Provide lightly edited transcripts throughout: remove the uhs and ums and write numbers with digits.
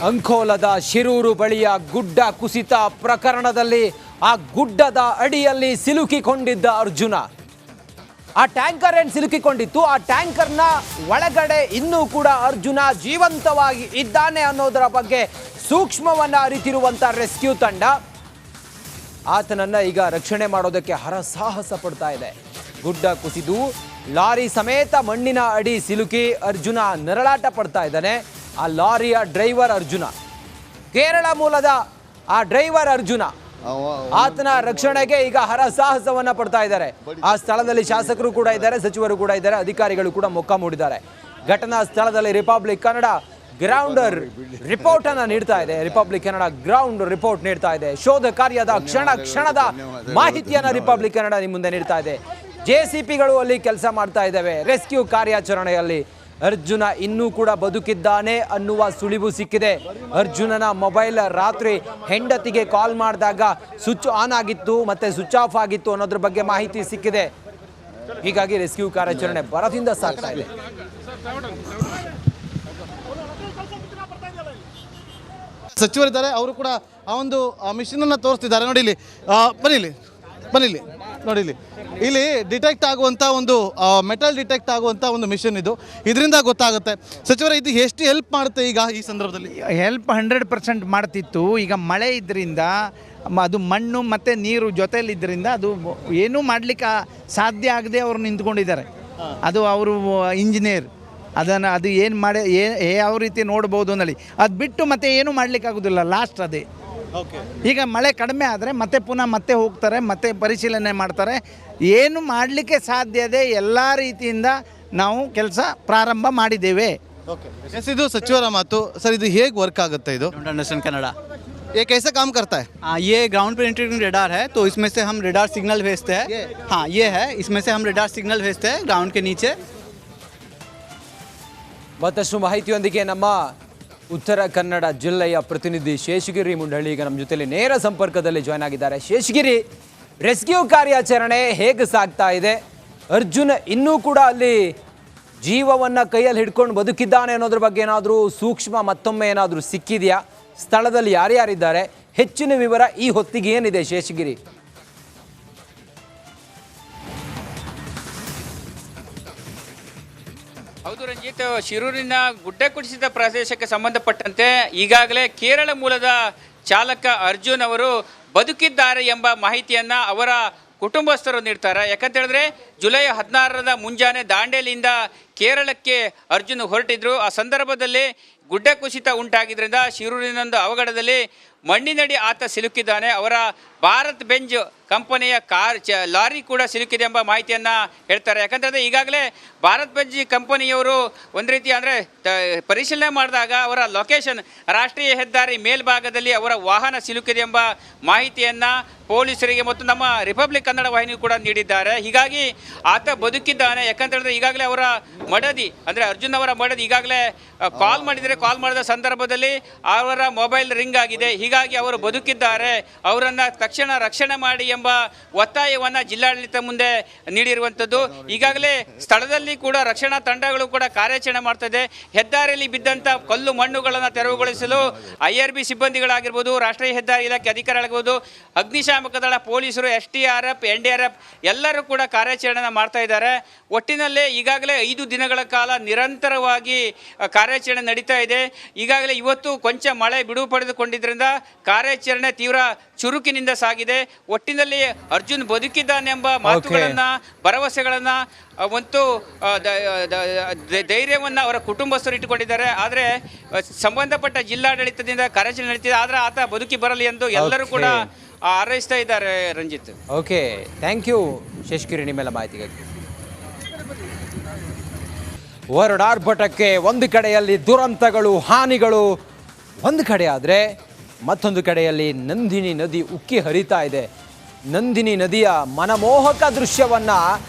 ಅಂಕೋಲದ ಶಿರೂರು ಬಳಿಯ ಗುಡ್ಡ ಕುಸಿತ ಪ್ರಕರಣದಲ್ಲಿ ಆ ಗುಡ್ಡದ ಅಡಿಯಲ್ಲಿ ಸಿಲುಕಿಕೊಂಡಿದ್ದ ಅರ್ಜುನ, ಆ ಟ್ಯಾಂಕರ್ ಏನು ಸಿಲುಕಿಕೊಂಡಿತ್ತು, ಆ ಟ್ಯಾಂಕರ್ನ ಒಳಗಡೆ ಇನ್ನೂ ಕೂಡ ಅರ್ಜುನ ಜೀವಂತವಾಗಿ ಇದ್ದಾನೆ ಅನ್ನೋದರ ಬಗ್ಗೆ ಸೂಕ್ಷ್ಮವನ್ನ ಅರಿತಿರುವಂತ ರೆಸ್ಕ್ಯೂ ತಂಡ ಆತನನ್ನ ಈಗ ರಕ್ಷಣೆ ಮಾಡೋದಕ್ಕೆ ಹರಸಾಹಸ ಪಡ್ತಾ ಇದೆ. ಗುಡ್ಡ ಕುಸಿದು ಲಾರಿ ಸಮೇತ ಮಣ್ಣಿನ ಅಡಿ ಸಿಲುಕಿ ಅರ್ಜುನ ನರಳಾಟ ಪಡ್ತಾ ಇದ್ದಾನೆ. ಆ ಲಾರಿಯ ಡ್ರೈವರ್ ಅರ್ಜುನ, ಕೇರಳ ಮೂಲದ ಆ ಡ್ರೈವರ್ ಅರ್ಜುನ, ಆತನ ರಕ್ಷಣೆಗೆ ಈಗ ಹರಸಾಹಸವನ್ನ ಪಡ್ತಾ ಇದ್ದಾರೆ. ಆ ಸ್ಥಳದಲ್ಲಿ ಶಾಸಕರು ಕೂಡ ಇದ್ದಾರೆ, ಸಚಿವರು ಕೂಡ ಇದ್ದಾರೆ, ಅಧಿಕಾರಿಗಳು ಕೂಡ ಮೊಕ್ಕ ಮೂಡಿದ್ದಾರೆ. ಘಟನಾ ಸ್ಥಳದಲ್ಲಿ ರಿಪಬ್ಲಿಕ್ ಕನ್ನಡ ಗ್ರೌಂಡ್ ರಿಪೋರ್ಟ್ ಅನ್ನ ನೀಡ್ತಾ ಇದೆ. ರಿಪಬ್ಲಿಕ್ ಕನ್ನಡ ಗ್ರೌಂಡ್ ರಿಪೋರ್ಟ್ ನೀಡ್ತಾ ಇದೆ. ಶೋಧ ಕಾರ್ಯದ ಕ್ಷಣದ ಮಾಹಿತಿಯನ್ನ ರಿಪಬ್ಲಿಕ್ ಕನ್ನಡ ನಿಮ್ಮ ಮುಂದೆ ನೀಡ್ತಾ ಇದೆ. JCPಗಳು ಅಲ್ಲಿ ಕೆಲಸ ಮಾಡ್ತಾ ಇದ್ದಾವೆ. ರೆಸ್ಕ್ಯೂ ಕಾರ್ಯಾಚರಣೆಯಲ್ಲಿ ಅರ್ಜುನ ಇನ್ನೂ ಕೂಡ ಬದುಕಿದ್ದಾನೆ ಅನ್ನುವ ಸುಳಿವು ಸಿಕ್ಕಿದೆ. ಅರ್ಜುನನ ಮೊಬೈಲ್ ರಾತ್ರಿ ಹೆಂಡತಿಗೆ ಕಾಲ್ ಮಾಡಿದಾಗ ಸ್ವಿಚ್ ಆನ್ ಆಗಿತ್ತು ಮತ್ತೆ ಸ್ವಿಚ್ ಆಫ್ ಆಗಿತ್ತು ಅನ್ನೋದ್ರ ಬಗ್ಗೆ ಮಾಹಿತಿ ಸಿಕ್ಕಿದೆ. ಹೀಗಾಗಿ ರೆಸ್ಕ್ಯೂ ಕಾರ್ಯಾಚರಣೆ ಭರದಿಂದ ಸಾಗ್ತಾ ಇದೆ. ಸಚಿವರಿದ್ದಾರೆ, ಅವರು ಕೂಡ ಆ ಒಂದು ಮಿಷನ್ ಅನ್ನು ತೋರಿಸ್ತಿದ್ದಾರೆ. ನೋಡಿ ಇಲ್ಲಿ, ಬನ್ನಿಲ್ಲಿ ನೋಡಿ ಇಲ್ಲಿ ಡಿಟೆಕ್ಟ್ ಆಗುವಂಥ ಒಂದು ಮೆಟಲ್ ಡಿಟೆಕ್ಟ್ ಆಗುವಂಥ ಒಂದು ಮಿಷನ್ ಇದು. ಇದರಿಂದ ಗೊತ್ತಾಗುತ್ತೆ. ಸಚಿವರ ಇದು ಎಷ್ಟು ಹೆಲ್ಪ್ ಮಾಡುತ್ತೆ ಈಗ ಈ ಸಂದರ್ಭದಲ್ಲಿ? ಹೆಲ್ಪ್ 100% ಮಾಡ್ತಿತ್ತು. ಈಗ ಮಳೆ ಇದ್ದರಿಂದ ಅದು ಮಣ್ಣು ಮತ್ತು ನೀರು ಜೊತೆಯಲ್ಲಿದ್ದರಿಂದ ಅದು ಏನೂ ಮಾಡಲಿಕ್ಕೆ ಸಾಧ್ಯ ಆಗದೆ ಅವರು ನಿಂತ್ಕೊಂಡಿದ್ದಾರೆ. ಅದು ಅವರು ಇಂಜಿನಿಯರ್ ಅದು ಏನು ಮಾಡಿ ಯಾವ ರೀತಿ ನೋಡ್ಬೋದು ಅನ್ನಲಿ, ಅದು ಬಿಟ್ಟು ಮತ್ತೆ ಏನೂ ಮಾಡಲಿಕ್ಕೆ ಆಗೋದಿಲ್ಲ. ಲಾಸ್ಟ್ ಅದೇ. ಈಗ ಮಳೆ ಕಡಿಮೆ ಆದರೆ ಮತ್ತೆ ಹೋಗ್ತಾರೆ, ಮತ್ತೆ ಪರಿಶೀಲನೆ ಮಾಡ್ತಾರೆ. ಏನು ಮಾಡಲಿಕ್ಕೆ ಸಾಧ್ಯತೆ ಎಲ್ಲ ರೀತಿಯಿಂದ ನಾವು ಕೆಲಸ ಪ್ರಾರಂಭ ಮಾಡಿದ್ದೇವೆ. ಇದು ಸಚಿವರ ಮಾತು. ಸರ್, ಇದು ಹೇಗೆ ವರ್ಕ್ ಆಗುತ್ತೆ? ಇದು अंडरस्टैंड कन्नड़ा ये कैसे काम करता है? ये ग्राउंड पेनिट्रेटिंग रेडार है, तो इसमें से हम रेडार सिग्नल भेजते हैं. हाँ, ये है, इसमें से हम रेडार सिग्नल भेजते हैं ग्राउंड के नीचे. ಮತ್ತಷ್ಟು ಮಾಹಿತಿಯೊಂದಿಗೆ ನಮ್ಮ ಉತ್ತರ ಕನ್ನಡ ಜಿಲ್ಲೆಯ ಪ್ರತಿನಿಧಿ ಶೇಷಗಿರಿ ಮುಂಡಳ್ಳಿ ಈಗ ನಮ್ಮ ಜೊತೆಲಿ ನೇರ ಸಂಪರ್ಕದಲ್ಲಿ ಜಾಯ್ನ್ ಆಗಿದ್ದಾರೆ. ಶೇಷಗಿರಿ, ರೆಸ್ಕ್ಯೂ ಕಾರ್ಯಾಚರಣೆ ಹೇಗೆ ಸಾಗ್ತಾ ಇದೆ? ಅರ್ಜುನ್ ಇನ್ನೂ ಕೂಡ ಅಲ್ಲಿ ಜೀವವನ್ನು ಕೈಯಲ್ಲಿ ಹಿಡ್ಕೊಂಡು ಬದುಕಿದ್ದಾನೆ ಅನ್ನೋದ್ರ ಬಗ್ಗೆ ಏನಾದರೂ ಸೂಕ್ಷ್ಮ ಮತ್ತೊಮ್ಮೆ ಏನಾದರೂ ಸಿಕ್ಕಿದೆಯಾ? ಸ್ಥಳದಲ್ಲಿ ಯಾರ್ಯಾರಿದ್ದಾರೆ? ಹೆಚ್ಚಿನ ವಿವರ ಈ ಹೊತ್ತಿಗೆ ಏನಿದೆ ಶೇಷಗಿರಿ? ಹೌದು ರಂಜಿತ್, ಶಿರೂರಿನ ಗುಡ್ಡ ಕುಸಿತ ಪ್ರದೇಶಕ್ಕೆ ಸಂಬಂಧಪಟ್ಟಂತೆ ಈಗಾಗಲೇ ಕೇರಳ ಮೂಲದ ಚಾಲಕ ಅರ್ಜುನ್ ಅವರು ಬದುಕಿದ್ದಾರೆ ಎಂಬ ಮಾಹಿತಿಯನ್ನ ಅವರ ಕುಟುಂಬಸ್ಥರು ನೀಡ್ತಾರೆ. ಯಾಕಂತ ಹೇಳಿದ್ರೆ ಜುಲೈ 16ರ ಮುಂಜಾನೆ ದಾಂಡೇಲಿಯಿಂದ ಕೇರಳಕ್ಕೆ ಅರ್ಜುನ್ ಹೊರಟಿದ್ರು. ಆ ಸಂದರ್ಭದಲ್ಲಿ ಗುಡ್ಡ ಕುಸಿತ ಉಂಟಾಗಿದ್ದರಿಂದ ಶಿರೂರಿನೊಂದು ಅವಘಡದಲ್ಲಿ ಮಣ್ಣಿನಡಿ ಆತ ಸಿಲುಕಿದ್ದಾನೆ. ಅವರ ಭಾರತ್ ಬೆಂಜ್ ಕಂಪನಿಯ ಲಾರಿ ಕೂಡ ಸಿಲುಕಿದೆ ಎಂಬ ಮಾಹಿತಿಯನ್ನು ಹೇಳ್ತಾರೆ. ಯಾಕಂತಂದರೆ ಈಗಾಗಲೇ ಭಾರತ್ ಬೆಂಜ್ ಕಂಪನಿಯವರು ಒಂದು ರೀತಿ ಅಂದರೆ ಪರಿಶೀಲನೆ ಮಾಡಿದಾಗ ಅವರ ಲೊಕೇಶನ್ ರಾಷ್ಟ್ರೀಯ ಹೆದ್ದಾರಿ ಮೇಲ್ಭಾಗದಲ್ಲಿ ಅವರ ವಾಹನ ಸಿಲುಕಿದೆ ಎಂಬ ಮಾಹಿತಿಯನ್ನು ಪೊಲೀಸರಿಗೆ ಮತ್ತು ನಮ್ಮ ರಿಪಬ್ಲಿಕ್ ಕನ್ನಡ ವಾಹಿನಿ ಕೂಡ ನೀಡಿದ್ದಾರೆ. ಹೀಗಾಗಿ ಆತ ಬದುಕಿದ್ದಾನೆ. ಯಾಕಂತೇಳಿದ್ರೆ ಈಗಾಗಲೇ ಅವರ ಮಡದಿ ಅಂದರೆ ಅರ್ಜುನ್ ಅವರ ಮಡದಿ ಈಗಾಗಲೇ ಕಾಲ್ ಮಾಡಿದ ಸಂದರ್ಭದಲ್ಲಿ ಅವರ ಮೊಬೈಲ್ ರಿಂಗ್ ಆಗಿದೆ. ಹೀಗಾಗಿ ಅವರು ಬದುಕಿದ್ದಾರೆ, ಅವರನ್ನು ತಕ್ಷಣ ರಕ್ಷಣೆ ಮಾಡಿ ಎಂಬ ಒತ್ತಾಯವನ್ನು ಜಿಲ್ಲಾಡಳಿತ ಮುಂದೆ ನೀಡಿರುವಂಥದ್ದು. ಈಗಾಗಲೇ ಸ್ಥಳದಲ್ಲಿ ಕೂಡ ರಕ್ಷಣಾ ತಂಡಗಳು ಕೂಡ ಕಾರ್ಯಾಚರಣೆ ಮಾಡ್ತದೆ. ಹೆದ್ದಾರಿಯಲ್ಲಿ ಬಿದ್ದಂಥ ಕಲ್ಲು ಮಣ್ಣುಗಳನ್ನು ತೆರವುಗೊಳಿಸಲು IRB ಸಿಬ್ಬಂದಿಗಳಾಗಿರ್ಬೋದು, ರಾಷ್ಟ್ರೀಯ ಹೆದ್ದಾರಿ ಇಲಾಖೆ ಅಧಿಕಾರಿಗಳಾಗಿರ್ಬೋದು, ಅಗ್ನಿಶಾಮಕ ದಳ, ಪೊಲೀಸರು, SDRF, NDRF ಎಲ್ಲರೂ ಕೂಡ ಕಾರ್ಯಾಚರಣೆ ಮಾಡ್ತಾ ಇದ್ದಾರೆ. ಒಟ್ಟಿನಲ್ಲಿ ಈಗಾಗಲೇ 5 ದಿನಗಳ ಕಾಲ ನಿರಂತರವಾಗಿ ಕಾರ್ಯಾಚರಣೆ ನಡೀತಾ ಇದೆ. ಈಗಾಗಲೇ ಇವತ್ತು ಕೊಂಚ ಮಳೆ ಬಿಡುವು ಪಡೆದುಕೊಂಡಿದ್ದರಿಂದ ಕಾರ್ಯಾಚರಣೆ ತೀವ್ರ ಚುರುಕಿನಿಂದ ಸಾಗಿದೆ. ಒಟ್ಟಿನಲ್ಲಿ ಅರ್ಜುನ್ ಬದುಕಿದ್ದಾನೆಂಬ ಮಾತುಗಳನ್ನ, ಭರವಸೆಗಳನ್ನ ಮತ್ತು ಧೈರ್ಯವನ್ನು ಅವರ ಕುಟುಂಬಸ್ಥರು ಇಟ್ಟುಕೊಂಡಿದ್ದಾರೆ. ಆದರೆ ಸಂಬಂಧಪಟ್ಟ ಜಿಲ್ಲಾಡಳಿತದಿಂದ ಕಾರ್ಯಾಚರಣೆ ನಡೀತಿದೆ. ಆದರೆ ಆತ ಬದುಕಿ ಬರಲಿ ಎಂದು ಎಲ್ಲರೂ ಕೂಡ ಹಾರೈಸ್ತಾ ಇದ್ದಾರೆ. Ranjith, okay, thank you Sheshagiri ನಿಮ್ಮೆಲ್ಲ ಮಾಹಿತಿಗಾಗಿ. ಹೊರಡಾರ್ಭಟಕ್ಕೆ ಒಂದು ಕಡೆಯಲ್ಲಿ ದುರಂತಗಳು, ಹಾನಿಗಳು ಒಂದು ಕಡೆ ಆದರೆ ಮತ್ತೊಂದು ಕಡೆಯಲ್ಲಿ ನಂದಿನಿ ನದಿ ಉಕ್ಕಿ ಹರಿತಾ ಇದೆ. ನಂದಿನಿ ನದಿಯ ಮನಮೋಹಕ ದೃಶ್ಯವನ್ನು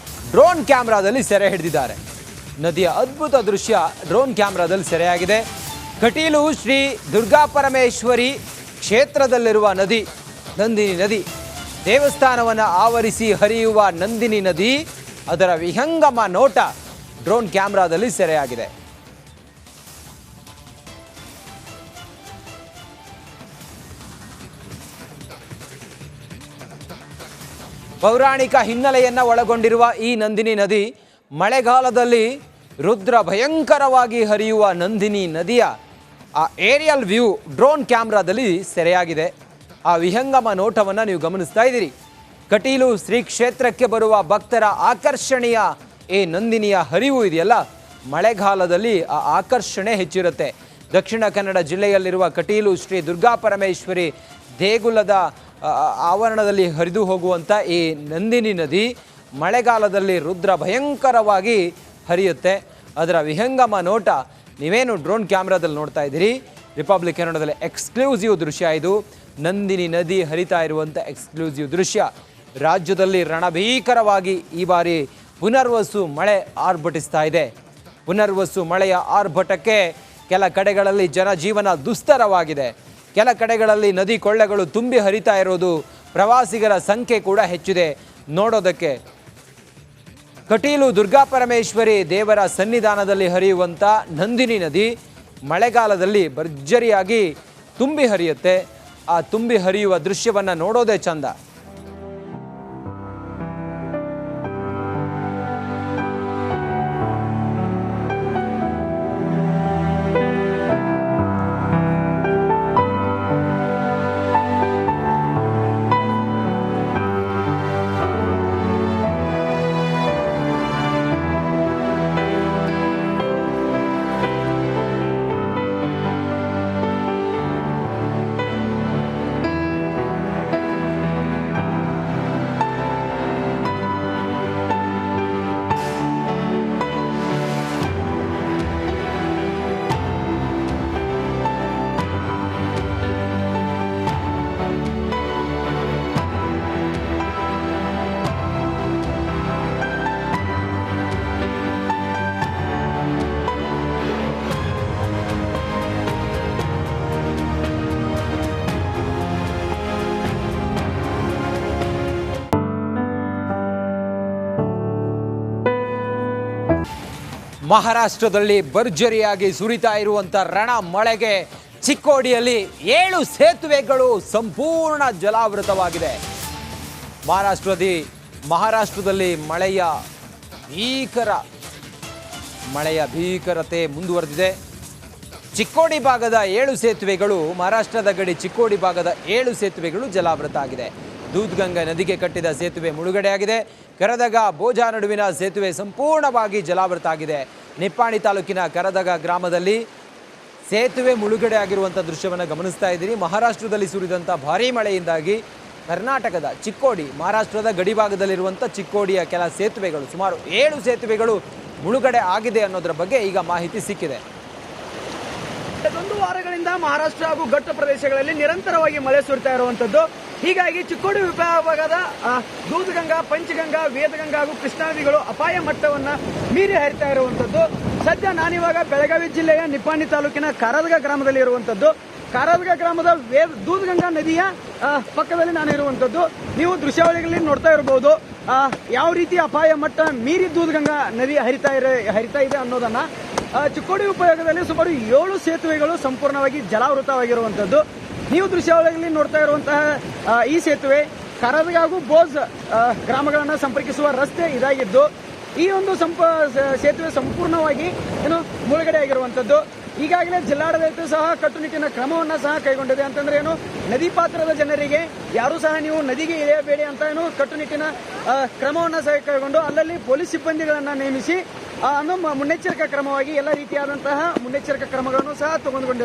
ಡ್ರೋನ್ ಕ್ಯಾಮ್ರಾದಲ್ಲಿ ಸೆರೆ ಹಿಡಿದಿದ್ದಾರೆ. ನದಿಯ ಅದ್ಭುತ ದೃಶ್ಯ ಡ್ರೋನ್ ಕ್ಯಾಮ್ರಾದಲ್ಲಿ ಸೆರೆಯಾಗಿದೆ. ಕಟೀಲು ಶ್ರೀ ದುರ್ಗಾಪರಮೇಶ್ವರಿ ಕ್ಷೇತ್ರದಲ್ಲಿರುವ ನದಿ ನಂದಿನಿ ನದಿ. ದೇವಸ್ಥಾನವನ್ನು ಆವರಿಸಿ ಹರಿಯುವ ನಂದಿನಿ ನದಿ, ಅದರ ವಿಹಂಗಮ ನೋಟ ಡ್ರೋನ್ ಕ್ಯಾಮ್ರಾದಲ್ಲಿ ಸೆರೆಯಾಗಿದೆ. ಪೌರಾಣಿಕ ಹಿನ್ನೆಲೆಯನ್ನು ಒಳಗೊಂಡಿರುವ ಈ ನಂದಿನಿ ನದಿ ಮಳೆಗಾಲದಲ್ಲಿ ರುದ್ರ ಭಯಂಕರವಾಗಿ ಹರಿಯುವ ನಂದಿನಿ ನದಿಯ ಆ ಏರಿಯಲ್ ವ್ಯೂ ಡ್ರೋನ್ ಕ್ಯಾಮ್ರಾದಲ್ಲಿ ಸೆರೆಯಾಗಿದೆ. ಆ ವಿಹಂಗಮ ನೋಟವನ್ನು ನೀವು ಗಮನಿಸ್ತಾ ಇದ್ದೀರಿ. ಕಟೀಲು ಶ್ರೀ ಕ್ಷೇತ್ರಕ್ಕೆ ಬರುವ ಭಕ್ತರ ಆಕರ್ಷಣೆಯ ಈ ನಂದಿನಿಯ ಹರಿವು ಇದೆಯಲ್ಲ, ಮಳೆಗಾಲದಲ್ಲಿ ಆ ಆಕರ್ಷಣೆ ಹೆಚ್ಚಿರುತ್ತೆ. ದಕ್ಷಿಣ ಕನ್ನಡ ಜಿಲ್ಲೆಯಲ್ಲಿರುವ ಕಟೀಲು ಶ್ರೀ ದುರ್ಗಾಪರಮೇಶ್ವರಿ ದೇಗುಲದ ಆವರಣದಲ್ಲಿ ಹರಿದು ಹೋಗುವಂಥ ಈ ನಂದಿನಿ ನದಿ ಮಳೆಗಾಲದಲ್ಲಿ ರುದ್ರ ಭಯಂಕರವಾಗಿ ಹರಿಯುತ್ತೆ. ಅದರ ವಿಹಂಗಮ ನೋಟ ನೀವೇನು ಡ್ರೋನ್ ಕ್ಯಾಮ್ರಾದಲ್ಲಿ ನೋಡ್ತಾ ಇದ್ದೀರಿ, ರಿಪಬ್ಲಿಕ್ ಕನ್ನಡದಲ್ಲಿ ಎಕ್ಸ್ಕ್ಲೂಸಿವ್ ದೃಶ್ಯ ಇದು. ನಂದಿನಿ ನದಿ ಹರಿತಾ ಇರುವಂಥ ಎಕ್ಸ್ಕ್ಲೂಸಿವ್ ದೃಶ್ಯ. ರಾಜ್ಯದಲ್ಲಿ ರಣಭೀಕರವಾಗಿ ಈ ಬಾರಿ ಪುನರ್ವಸು ಮಳೆ ಆರ್ಭಟಿಸ್ತಾ ಇದೆ. ಪುನರ್ವಸು ಮಳೆಯ ಆರ್ಭಟಕ್ಕೆ ಕೆಲ ಕಡೆಗಳಲ್ಲಿ ಜನಜೀವನ ದುಸ್ತರವಾಗಿದೆ. ಕೆಲ ಕಡೆಗಳಲ್ಲಿ ನದಿ ಕೊಳ್ಳಗಳು ತುಂಬಿ ಹರಿತಾ ಇರೋದು, ಪ್ರವಾಸಿಗರ ಸಂಖ್ಯೆ ಕೂಡ ಹೆಚ್ಚಿದೆ ನೋಡೋದಕ್ಕೆ. ಕಟೀಲು ದುರ್ಗಾಪರಮೇಶ್ವರಿ ದೇವರ ಸನ್ನಿಧಾನದಲ್ಲಿ ಹರಿಯುವಂಥ ನಂದಿನಿ ನದಿ ಮಳೆಗಾಲದಲ್ಲಿ ಭರ್ಜರಿಯಾಗಿ ತುಂಬಿ ಹರಿಯುತ್ತೆ. ಆ ತುಂಬಿ ಹರಿಯುವ ದೃಶ್ಯವನ್ನು ನೋಡೋದೇ ಚಂದ. ಮಹಾರಾಷ್ಟ್ರದಲ್ಲಿ ಭರ್ಜರಿಯಾಗಿ ಸುರಿತಾ ಇರುವಂಥ ರಣ ಮಳೆಗೆ ಚಿಕ್ಕೋಡಿಯಲ್ಲಿ 7 ಸೇತುವೆಗಳು ಸಂಪೂರ್ಣ ಜಲಾವೃತವಾಗಿದೆ. ಮಹಾರಾಷ್ಟ್ರದಲ್ಲಿ ಮಳೆಯ ಭೀಕರತೆ ಮುಂದುವರೆದಿದೆ. ಚಿಕ್ಕೋಡಿ ಭಾಗದ 7 ಸೇತುವೆಗಳು, ಮಹಾರಾಷ್ಟ್ರದ ಗಡಿ ಚಿಕ್ಕೋಡಿ ಭಾಗದ 7 ಸೇತುವೆಗಳು ಜಲಾವೃತ ಆಗಿದೆ. ದೂದ್ಗಂಗಾ ನದಿಗೆ ಕಟ್ಟಿದ ಸೇತುವೆ ಮುಳುಗಡೆಯಾಗಿದೆ. ಕರದಗ ಬೋಜಾ ನಡುವಿನ ಸೇತುವೆ ಸಂಪೂರ್ಣವಾಗಿ ಜಲಾವೃತ ಆಗಿದೆ. ನಿಪ್ಪಾಣಿ ತಾಲೂಕಿನ ಕರದಗ ಗ್ರಾಮದಲ್ಲಿ ಸೇತುವೆ ಮುಳುಗಡೆ ಆಗಿರುವಂಥ ದೃಶ್ಯವನ್ನು ಗಮನಿಸ್ತಾ ಇದ್ದೀರಿ. ಮಹಾರಾಷ್ಟ್ರದಲ್ಲಿ ಸುರಿದಂಥ ಭಾರೀ ಮಳೆಯಿಂದಾಗಿ ಕರ್ನಾಟಕದ ಚಿಕ್ಕೋಡಿ, ಮಹಾರಾಷ್ಟ್ರದ ಗಡಿಭಾಗದಲ್ಲಿರುವಂಥ ಚಿಕ್ಕೋಡಿಯ ಕೆಲ ಸೇತುವೆಗಳು, ಸುಮಾರು 7 ಸೇತುವೆಗಳು ಮುಳುಗಡೆ ಆಗಿದೆ ಅನ್ನೋದರ ಬಗ್ಗೆ ಈಗ ಮಾಹಿತಿ ಸಿಕ್ಕಿದೆ. 1 ವಾರಗಳಿಂದ ಮಹಾರಾಷ್ಟ್ರ ಹಾಗೂ ಘಟ್ಟ ಪ್ರದೇಶಗಳಲ್ಲಿ ನಿರಂತರವಾಗಿ ಮಳೆ ಸುರಿತಾ ಇರುವಂತದ್ದು. ಹೀಗಾಗಿ ಚಿಕ್ಕೋಡಿ ವಿಭಾಗದ ದೂಧಗಂಗಾ, ಪಂಚಗಂಗಾ, ವೇದಗಂಗಾ ಹಾಗೂ ಕೃಷ್ಣಾ ನದಿಗಳು ಅಪಾಯ ಮಟ್ಟವನ್ನ ಮೀರಿ ಹರಿತಾ ಇರುವಂತದ್ದು. ಸದ್ಯ ನಾನಿವಾಗ ಬೆಳಗಾವಿ ಜಿಲ್ಲೆಯ ನಿಪ್ಪಾಣಿ ತಾಲೂಕಿನ ಕರದಗ ಗ್ರಾಮದಲ್ಲಿ ಇರುವಂತದ್ದು. ಕರದಗ ಗ್ರಾಮದ ದೂಧಗಂಗಾ ನದಿಯ ಪಕ್ಕದಲ್ಲಿ ನಾನು ಇರುವಂತದ್ದು. ನೀವು ದೃಶ್ಯಾವಳಿಗಳಲ್ಲಿ ನೋಡ್ತಾ ಇರಬಹುದು ಯಾವ ರೀತಿ ಅಪಾಯ ಮಟ್ಟ ಮೀರಿ ದೂಧಗಂಗಾ ನದಿ ಹರಿತಾ ಇದೆ ಅನ್ನೋದನ್ನ. ಚಿಕ್ಕೋಡಿ ಉಪಯೋಗದಲ್ಲಿ ಸುಮಾರು 7 ಸೇತುವೆಗಳು ಸಂಪೂರ್ಣವಾಗಿ ಜಲಾವೃತವಾಗಿರುವಂತದ್ದು. ನೀವು ದೃಶ್ಯಾವಳಿಗಳಲ್ಲಿ ನೋಡ್ತಾ ಇರುವಂತಹ ಈ ಸೇತುವೆ ಕರದಗ ಹಾಗೂ ಬೋಜ್ ಗ್ರಾಮಗಳನ್ನು ಸಂಪರ್ಕಿಸುವ ರಸ್ತೆ ಇದಾಗಿದ್ದು, ಈ ಒಂದು ಸೇತುವೆ ಸಂಪೂರ್ಣವಾಗಿ ಮುಳುಗಡೆ ಆಗಿರುವಂತದ್ದು. ಈಗಾಗಲೇ ಜಿಲ್ಲಾಡಳಿತ ಸಹ ಕಟ್ಟುನಿಟ್ಟಿನ ಕ್ರಮವನ್ನ ಸಹ ಕೈಗೊಂಡಿದೆ. ಅಂತಂದ್ರೆ ನದಿ ಪಾತ್ರದ ಜನರಿಗೆ ಯಾರು ಸಹ ನೀವು ನದಿಗೆ ಇಳಿಯಬೇಡಿ ಅಂತ ಕಟ್ಟುನಿಟ್ಟಿನ ಕ್ರಮವನ್ನ ಸಹ ಕೈಗೊಂಡು ಅಲ್ಲಲ್ಲಿ ಪೊಲೀಸ್ ಸಿಬ್ಬಂದಿಗಳನ್ನ ನೇಮಿಸಿ ಮುನ್ನೆಚ್ಚರಿಕಾ ಕ್ರಮವಾಗಿ ಎಲ್ಲ ರೀತಿಯಾದಂತಹ ಮುನ್ನೆಚ್ಚರಿಕಾ ಕ್ರಮಗಳನ್ನು ಸಹ ತೆಗೆದುಕೊಂಡಿದ್ದಾರೆ.